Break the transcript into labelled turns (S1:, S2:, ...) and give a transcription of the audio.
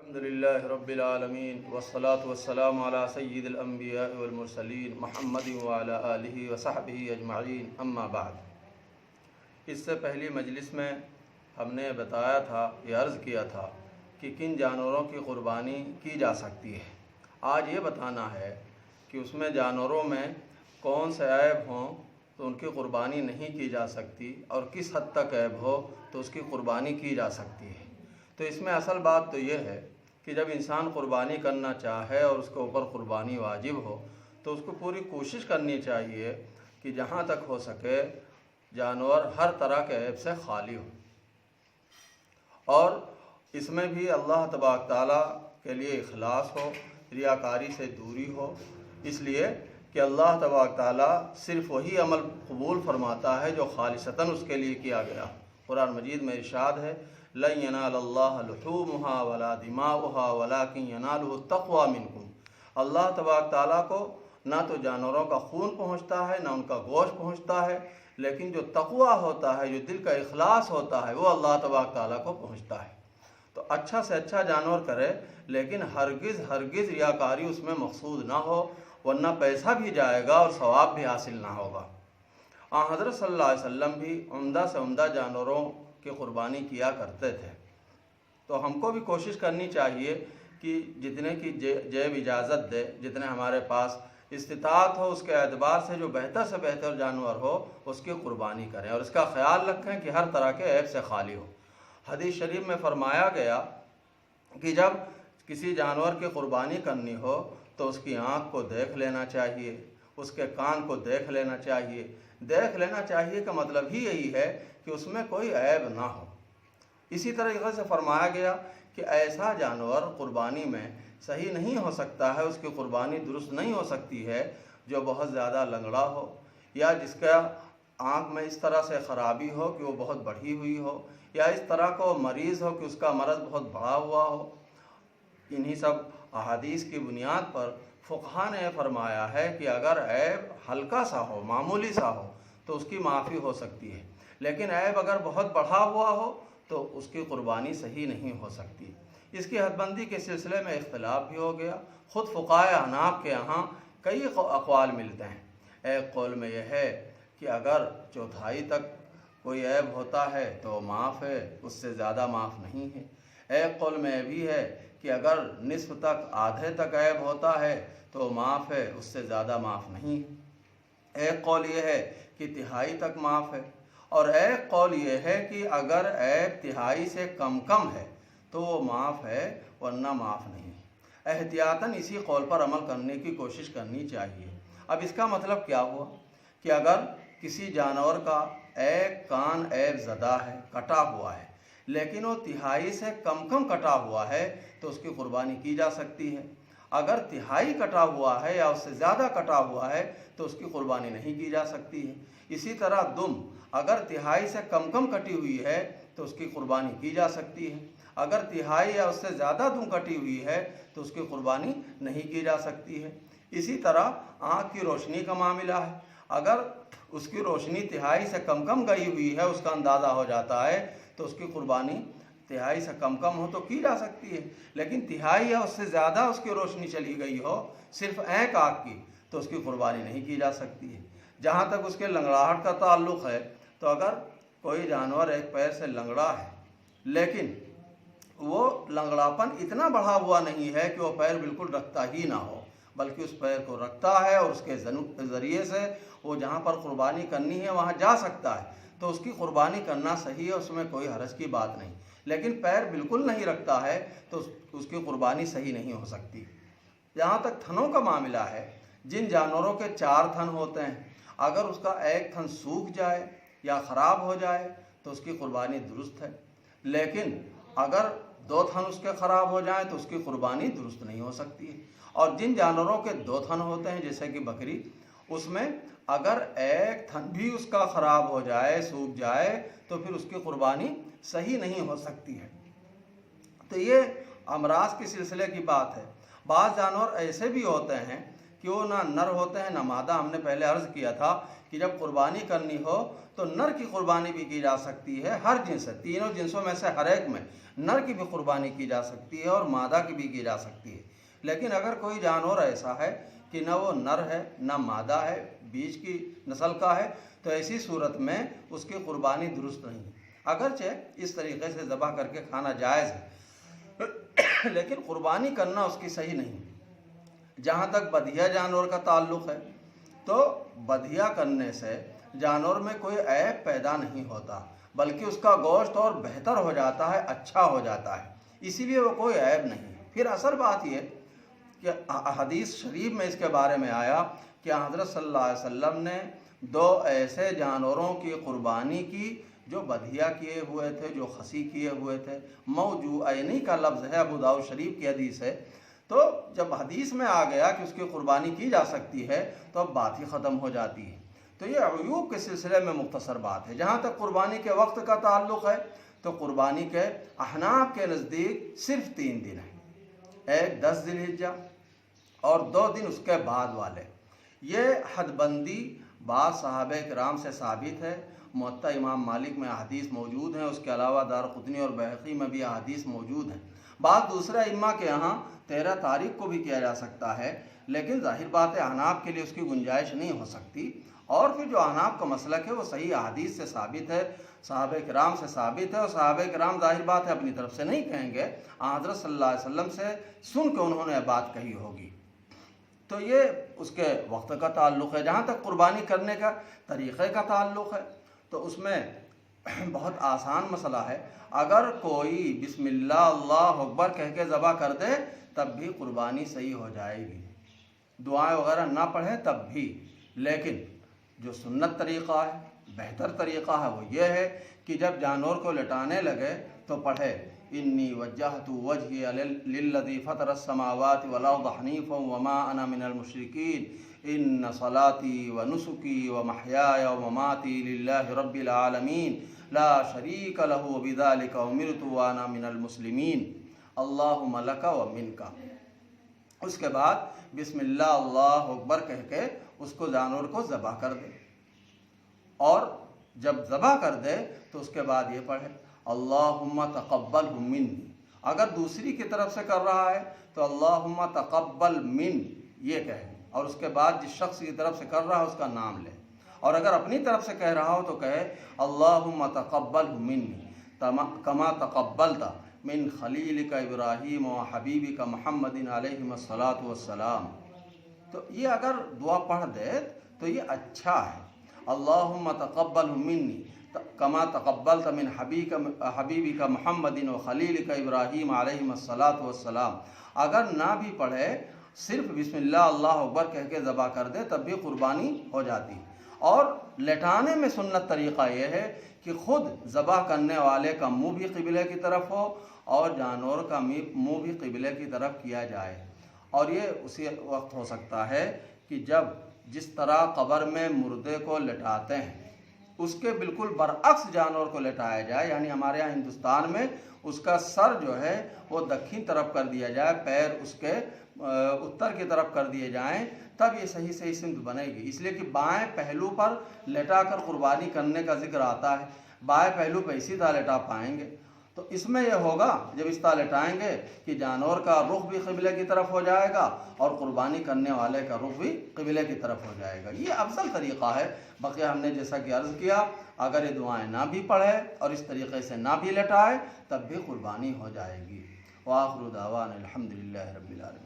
S1: الحمدللہ رب العالمین والصلاة والسلام علی سید الانبیاء والمرسلین محمد وعلی آلہ وصحبہ اجمعین اما بعد۔ اس سے پہلی مجلس میں ہم نے بتایا تھا، یہ عرض کیا تھا کہ کن جانوروں کی قربانی کی جا سکتی ہے۔ آج یہ بتانا ہے کہ اس میں جانوروں میں کون سے عیب ہوں تو ان کی قربانی نہیں کی جا سکتی، اور کس حد تک عیب ہو تو اس کی قربانی کی جا سکتی ہے۔ تو اس میں اصل بات تو یہ ہے کہ جب انسان قربانی کرنا چاہے اور اس کے اوپر قربانی واجب ہو تو اس کو پوری کوشش کرنی چاہیے کہ جہاں تک ہو سکے جانور ہر طرح کے عیب سے خالی ہو، اور اس میں بھی اللہ تبارک تعالیٰ کے لیے اخلاص ہو، ریاکاری سے دوری ہو، اس لیے کہ اللہ تبارک تعالیٰ صرف وہی عمل قبول فرماتا ہے جو خالصتاً اس کے لیے کیا گیا۔ قرآن مجید میں ارشاد ہے لن ینال اللہ لحومها ولا دماؤها ولکن ینالہ التقوی منکم۔ اللہ تبارک تعالیٰ کو نہ تو جانوروں کا خون پہنچتا ہے نہ ان کا گوشت پہنچتا ہے، لیکن جو تقوی ہوتا ہے، جو دل کا اخلاص ہوتا ہے، وہ اللہ تبارک تعالیٰ کو پہنچتا ہے۔ تو اچھا سے اچھا جانور کرے، لیکن ہرگز ریاکاری اس میں مقصود نہ ہو، ورنہ پیسہ بھی جائے گا اور ثواب بھی حاصل نہ ہوگا۔ حضرت صلی اللہ علیہ وسلم بھی عمدہ سے عمدہ جانوروں کی قربانی کیا کرتے تھے، تو ہم کو بھی کوشش کرنی چاہیے کہ جتنے کی جیب اجازت دے، جتنے ہمارے پاس استطاعت ہو، اس کے اعتبار سے جو بہتر سے بہتر جانور ہو اس کی قربانی کریں، اور اس کا خیال رکھیں کہ ہر طرح کے عیب سے خالی ہو۔ حدیث شریف میں فرمایا گیا کہ جب کسی جانور کی قربانی کرنی ہو تو اس کی آنکھ کو دیکھ لینا چاہیے، اس کے کان کو دیکھ لینا چاہیے۔ دیکھ لینا چاہیے کا مطلب ہی یہی ہے کہ اس میں کوئی عیب نہ ہو۔ اسی طریقے سے فرمایا گیا کہ ایسا جانور قربانی میں صحیح نہیں ہو سکتا ہے، اس کی قربانی درست نہیں ہو سکتی ہے جو بہت زیادہ لنگڑا ہو، یا جس کا آنکھ میں اس طرح سے خرابی ہو کہ وہ بہت بڑھی ہوئی ہو، یا اس طرح کو مریض ہو کہ اس کا مرض بہت بڑھا ہوا ہو۔ انہی سب احادیث کی بنیاد پر فقہا نے فرمایا ہے کہ اگر عیب ہلکا سا ہو، معمولی سا ہو تو اس کی معافی ہو سکتی ہے، لیکن عیب اگر بہت بڑھا ہوا ہو تو اس کی قربانی صحیح نہیں ہو سکتی۔ اس کی حد بندی کے سلسلے میں اختلاف بھی ہو گیا۔ خود فقہائے احناف کے یہاں کئی اقوال ملتے ہیں۔ ایک قول میں یہ ہے کہ اگر چوتھائی تک کوئی عیب ہوتا ہے تو معاف ہے، اس سے زیادہ معاف نہیں ہے۔ ایک قول میں یہ بھی ہے کہ اگر نصف تک، آدھے تک عیب ہوتا ہے تو معاف ہے، اس سے زیادہ معاف نہیں ہے۔ ایک قول یہ ہے کہ تہائی تک معاف ہے، اور ایک قول یہ ہے کہ اگر عیب تہائی سے کم ہے تو وہ معاف ہے، ورنہ معاف نہیں ہے۔ احتیاطاً اسی قول پر عمل کرنے کی کوشش کرنی چاہیے۔ اب اس کا مطلب کیا ہوا کہ اگر کسی جانور کا ایک کان عیب زدہ ہے، کٹا ہوا ہے، لیکن وہ تہائی سے کم کٹا ہوا ہے تو اس کی قربانی کی جا سکتی ہے۔ اگر تہائی کٹا ہوا ہے یا اس سے زیادہ کٹا ہوا ہے تو اس کی قربانی نہیں کی جا سکتی ہے۔ اسی طرح دم اگر تہائی سے کم کٹی ہوئی ہے تو اس کی قربانی کی جا سکتی ہے۔ اگر تہائی یا اس سے زیادہ دم کٹی ہوئی ہے تو اس کی قربانی نہیں کی جا سکتی ہے۔ اسی طرح آنکھ کی روشنی کا معاملہ ہے، اگر اس کی روشنی تہائی سے کم گئی ہوئی ہے، اس کا اندازہ ہو جاتا ہے تو اس کی قربانی تہائی سے کم ہو تو کی جا سکتی ہے، لیکن تہائی یا اس سے زیادہ اس کی روشنی چلی گئی ہو، صرف ایک آنکھ کی، تو اس کی قربانی نہیں کی جا سکتی ہے۔ جہاں تک اس کے لنگڑاہٹ کا تعلق ہے تو اگر کوئی جانور ایک پیر سے لنگڑا ہے لیکن وہ لنگڑاپن اتنا بڑھا ہوا نہیں ہے کہ وہ پیر بالکل رکھتا ہی نہ ہو، بلکہ اس پیر کو رکھتا ہے اور اس کے ذریعے سے وہ جہاں پر قربانی کرنی ہے وہاں جا سکتا ہے، تو اس کی قربانی کرنا صحیح ہے، اس میں کوئی حرج کی بات نہیں۔ لیکن پیر بالکل نہیں رکھتا ہے تو اس کی قربانی صحیح نہیں ہو سکتی۔ جہاں تک تھنوں کا معاملہ ہے، جن جانوروں کے 4 تھن ہوتے ہیں، اگر اس کا ایک تھن سوکھ جائے یا خراب ہو جائے تو اس کی قربانی درست ہے، لیکن اگر 2 تھن اس کے خراب ہو جائیں تو اس کی قربانی درست نہیں ہو سکتی ہے۔ اور جن جانوروں کے 2 تھن ہوتے ہیں جیسے کہ بکری، اس میں اگر ایک تھن بھی اس کا خراب ہو جائے، سوکھ جائے، تو پھر اس کی قربانی صحیح نہیں ہو سکتی ہے۔ تو یہ امراض کے سلسلے کی بات ہے۔ بعض جانور ایسے بھی ہوتے ہیں کہ وہ نہ نر ہوتے ہیں نہ مادہ۔ ہم نے پہلے عرض کیا تھا کہ جب قربانی کرنی ہو تو نر کی قربانی بھی کی جا سکتی ہے، ہر جنس ہے، تینوں جنسوں میں سے ہر ایک میں نر کی بھی قربانی کی جا سکتی ہے اور مادہ کی بھی کی جا سکتی ہے۔ لیکن اگر کوئی جانور ایسا ہے کہ نہ وہ نر ہے نہ مادہ ہے، بیچ کی نسل کا ہے، تو ایسی صورت میں اس کی قربانی درست نہیں ہے۔ اگرچہ اس طریقے سے ذبح کر کے کھانا جائز ہے، لیکن قربانی کرنا اس کی صحیح نہیں۔ جہاں تک بدھیا جانور کا تعلق ہے تو بدھیا کرنے سے جانور میں کوئی عیب پیدا نہیں ہوتا، بلکہ اس کا گوشت اور بہتر ہو جاتا ہے، اچھا ہو جاتا ہے، اسی لیے وہ کوئی عیب نہیں۔ پھر اصل بات یہ کہ حدیث شریف میں اس کے بارے میں آیا کہ حضرت صلی اللہ علیہ وسلم نے 2 ایسے جانوروں کی قربانی کی جو بدھیا کیے ہوئے تھے، جو خصی کیے ہوئے تھے۔ موجوعینی کا لفظ ہے، ابو داؤد شریف کی حدیث ہے۔ تو جب حدیث میں آ گیا کہ اس کی قربانی کی جا سکتی ہے تو اب بات ہی ختم ہو جاتی ہے۔ تو یہ عیوب کے سلسلے میں مختصر بات ہے۔ جہاں تک قربانی کے وقت کا تعلق ہے تو قربانی کے احناف کے نزدیک صرف 3 دن ہیں، ایک 10 ذی الحجہ اور 2 دن اس کے بعد والے۔ یہ حد بندی بعض صحابہ کرام سے ثابت ہے۔ موطا امام مالک میں احادیث موجود ہیں، اس کے علاوہ دارقطنی اور بہقی میں بھی احادیث موجود ہیں۔ بعض دوسرے ائمہ کے یہاں 13 تاریخ کو بھی کیا جا سکتا ہے، لیکن ظاہر بات ہے احناف کے لیے اس کی گنجائش نہیں ہو سکتی۔ اور پھر جو احناف کا مسلک ہے وہ صحیح احادیث سے ثابت ہے، صحابہ کرام سے ثابت ہے، اور صحابہ کرام ظاہر بات ہے اپنی طرف سے نہیں کہیں گے، حضرت صلی اللہ علیہ وسلم سے سن کے انہوں نے بات کہی ہوگی۔ تو یہ اس کے وقت کا تعلق ہے۔ جہاں تک قربانی کرنے کا طریقے کا تعلق ہے تو اس میں بہت آسان مسئلہ ہے۔ اگر کوئی بسم اللہ اللہ اکبر کہہ کے ذبح کر دے تب بھی قربانی صحیح ہو جائے گی، دعائیں وغیرہ نہ پڑھے تب بھی۔ لیکن جو سنت طریقہ ہے، بہتر طریقہ ہے، وہ یہ ہے کہ جب جانور کو لٹانے لگے تو پڑھے انی وجہت وجہی للذی فطر السماوات والارض حنیفا وما انا من المشرکین ان صلاتی ونسکی ومحیای ومماتی للہ رب العالمین لا شریک لہ وبذلک امرت وانا من المسلمین اللہم لک ومنک۔ اس کے بعد بسم اللہ اللہ اکبر کہہ کے اس کو جانور کو ذبح کر دے، اور جب ذبح کر دے تو اس کے بعد یہ پڑھے اللہم تقبل منی۔ اگر دوسری کی طرف سے کر رہا ہے تو اللہم تقبل من یہ کہے، اور اس کے بعد جس شخص کی طرف سے کر رہا ہے اس کا نام لے، اور اگر اپنی طرف سے کہہ رہا ہو تو کہے اللہم تقبل منی کما تقبلت من خلیلک ابراہیم و حبیبک محمد علیہ الصلاۃ والسلام۔ تو یہ اگر دعا پڑھ دے تو یہ اچھا ہے، اللہم تقبل منی کما تقبلت من حبیبک محمد و خلیلک ابراہیم علیہ الصلاۃ والسلام۔ اگر نہ بھی پڑھے، صرف بسم اللہ اللہ اکبر کہہ کے ذبح کر دے تب بھی قربانی ہو جاتی۔ اور لٹانے میں سنت طریقہ یہ ہے کہ خود ذبح کرنے والے کا منہ بھی قبلے کی طرف ہو اور جانور کا منہ بھی قبلے کی طرف کیا جائے۔ اور یہ اسی وقت ہو سکتا ہے کہ جب جس طرح قبر میں مردے کو لٹاتے ہیں اس کے بالکل برعکس جانور کو لٹایا جائے، یعنی ہمارے یہاں ہندوستان میں اس کا سر جو ہے وہ دکھن طرف کر دیا جائے، پیر اس کے اتر کی طرف کر دیے جائیں، تب یہ صحیح سمت بنے گی۔ اس لیے کہ بائیں پہلو پر لٹا کر قربانی کرنے کا ذکر آتا ہے، بائیں پہلو پہ اسی طرح لٹا پائیں گے۔ تو اس میں یہ ہوگا جب اس طرح لٹائیں گے کہ جانور کا رخ بھی قبلے کی طرف ہو جائے گا اور قربانی کرنے والے کا رخ بھی قبلے کی طرف ہو جائے گا۔ یہ افضل طریقہ ہے۔ بقیہ ہم نے جیسا کہ عرض کیا، اگر یہ دعائیں نہ بھی پڑھے اور اس طریقے سے نہ بھی لٹائے تب بھی قربانی ہو جائے گی۔ وآخر دعوانا الحمدللہ رب العالمین۔